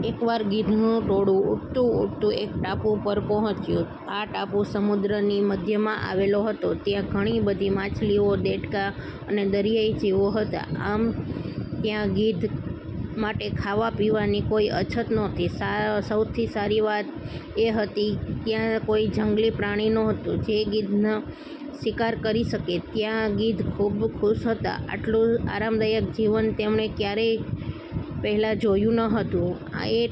એકવાર ગીધનું ટોળું ઉડતું ઉડતું એક ટાપુ પર પહોંચ્યું. આ ટાપુ સમુદ્રની મધ્યમાં આવેલો હતો. ત્યાં ઘણી બધી માછલીઓ, દેડકા અને દરિયાઈ જીવો હતા. આમ ત્યાં ગીધ માટે ખાવા પીવાની કોઈ અછત નહોતી. સૌથી સારી વાત એ હતી ત્યાં કોઈ જંગલી પ્રાણી નહોતું જે ગીધનો શિકાર કરી શકે. ત્યાં ગીધ ખૂબ ખુશ હતા. આટલું આરામદાયક જીવન તેમણે ક્યારેય પહેલાં જોયું ન હતું. એ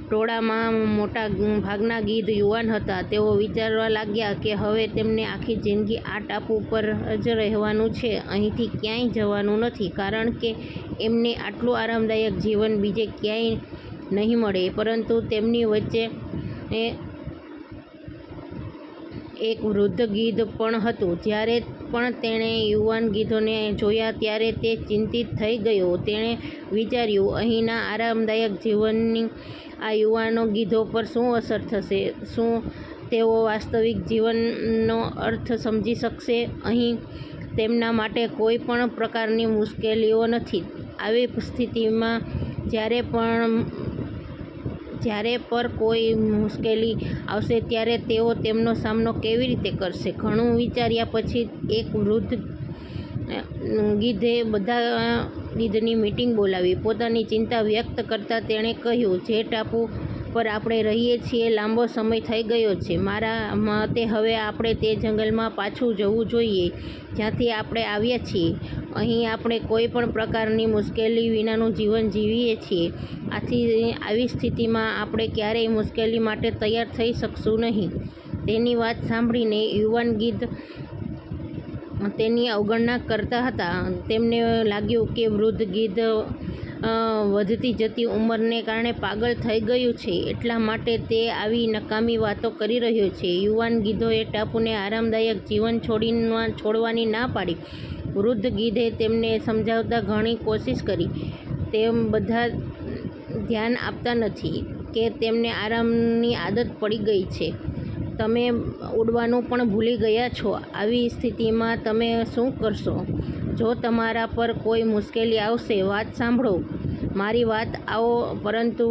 ટોળામાં મોટા ભાગના ગીધ યુવાન હતા. તેઓ વિચારવા લાગ્યા કે હવે તેમને આખી જિંદગી આ ટાપુ પર જ રહેવાનું છે, અહીંથી ક્યાંય જવાનું નથી, કારણ કે એમને આટલું આરામદાયક જીવન બીજે ક્યાંય નહીં મળે. પરંતુ તેમની વચ્ચે એક વૃદ્ધ ગીધ પણ હતું. જ્યારે પણ તેણે યુવાન ગીધોને જોયા ત્યારે તે ચિંતિત થઈ ગયો. તેણે વિચાર્યું, અહીંના આરામદાયક જીવનની આ યુવાનો ગીધો પર શું અસર થશે? શું તેઓ વાસ્તવિક જીવનનો અર્થ સમજી શકશે? અહીં તેમના માટે કોઈ પણ પ્રકારની મુશ્કેલીઓ નથી. આવી સ્થિતિમાં જ્યારે પર કોઈ મુશ્કેલી આવશે ત્યારે તેઓ તેમનો સામનો કેવી રીતે કરશે? ઘણું વિચાર્યા પછી એક વૃદ્ધ ગીધે બધા ગીધની મીટિંગ બોલાવી. પોતાની ચિંતા વ્યક્ત કરતાં તેણે કહ્યું, જે ટાપુ પર આપણે રહીએ છીએ લાંબો સમય થઈ ગયો છે. મારા મતે હવે આપણે તે જંગલમાં પાછું જવું જોઈએ જ્યાંથી આપણે આવ્યા છીએ. અહીં આપણે કોઈ પણ પ્રકારની મુશ્કેલી વિનાનું જીવન જીવીએ છીએ. આવી સ્થિતિમાં આપણે ક્યારેય મુશ્કેલી માટે તૈયાર થઈ શકશું નહીં. તેની વાત સાંભળીને યુવાન ગીધ તેની અવગણના કરતા હતા. તેમને લાગ્યું કે વૃદ્ધ ગીધ વધતી જતી ઉંમરને કારણે પાગલ થઈ ગયું છે, એટલા માટે તે આવી નકામી વાતો કરી રહ્યો છે. યુવાન ગીધોએ ટાપુને આરામદાયક જીવન છોડવાની ના પાડી. વૃદ્ધ ગીધે તેમને સમજાવતા ઘણી કોશિશ કરી. તેમ બધા ધ્યાન આપતા નથી કે તેમને આરામની આદત પડી ગઈ છે. તમે ઉડવાનું પણ ભૂલી ગયા છો. આવી સ્થિતિમાં તમે શું કરશો? જો તમારા પર કોઈ મુશ્કેલી આવશે, વાત સાંભળો, મારી વાત આવો. પરંતુ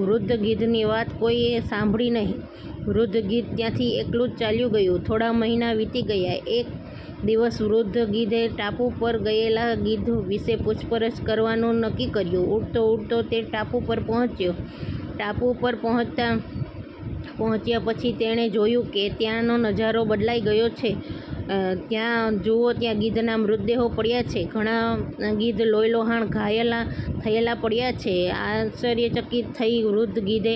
વૃદ્ધ ગીધની વાત કોઈએ સાંભળી નહીં. વૃદ્ધ ગીધ ત્યાંથી એકલું જ ચાલ્યું ગયું. થોડા મહિના વીતી ગયા. એક દિવસ વૃદ્ધ ગીધે ટાપુ પર ગયેલા ગીધ વિશે પૂછપરછ કરવાનું નક્કી કર્યું. ઉડતો ઉડતો તે ટાપુ પર પહોંચ્યો. ટાપુ પર પહોંચ્યા પછી તેણે જોયું કે ત્યાંનો નજારો બદલાઈ ગયો છે. ત્યાં ગીધના મૃતદેહો પડ્યા છે. ઘણા ગીધ લોહીલુહાણ થયેલા પડ્યા છે. આશ્ચર્યચકિત થઈ વૃદ્ધ ગીધે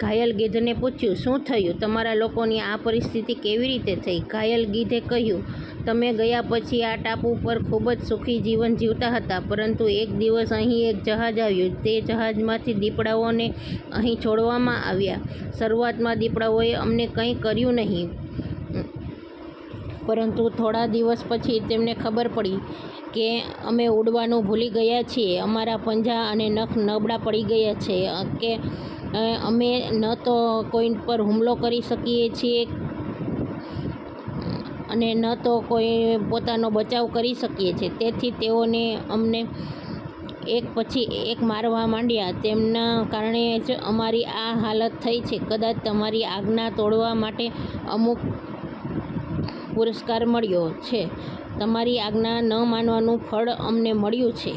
ઘાયલ ગીધને પૂછ્યું, શું થયું? તમારા લોકોની આ પરિસ્થિતિ કેવી રીતે થઈ? ઘાયલ ગીધે કહ્યું, તમે ગયા પછી આ ટાપુ પર ખૂબ જ સુખી જીવન જીવતા હતા, પરંતુ એક દિવસ અહીં એક જહાજ આવ્યું. તે જહાજમાંથી દીપડાઓને અહીં છોડવામાં આવ્યા. શરૂઆતમાં દીપડાઓએ અમને કંઈ કર્યું નહીં, પરંતુ થોડા દિવસ પછી તેમને ખબર પડી કે અમે ઉડવાનું ભૂલી ગયા છીએ. અમારા પંજા અને નખ નબળા પડી ગયા છે કે અમે ન તો કોઈ પર હુમલો કરી શકીએ છીએ અને ન તો કોઈ પોતાનો બચાવ કરી શકીએ છીએ. તેથી તેઓને અમને એક પછી એક મારવા માંડ્યા. તેમના કારણે જ અમારી આ હાલત થઈ છે. કદાચ તમારી આજ્ઞા તોડવા માટે અમુક પુરસ્કાર મળ્યો છે. તમારી આજ્ઞા ન માનવાનું ફળ અમને મળ્યું છે.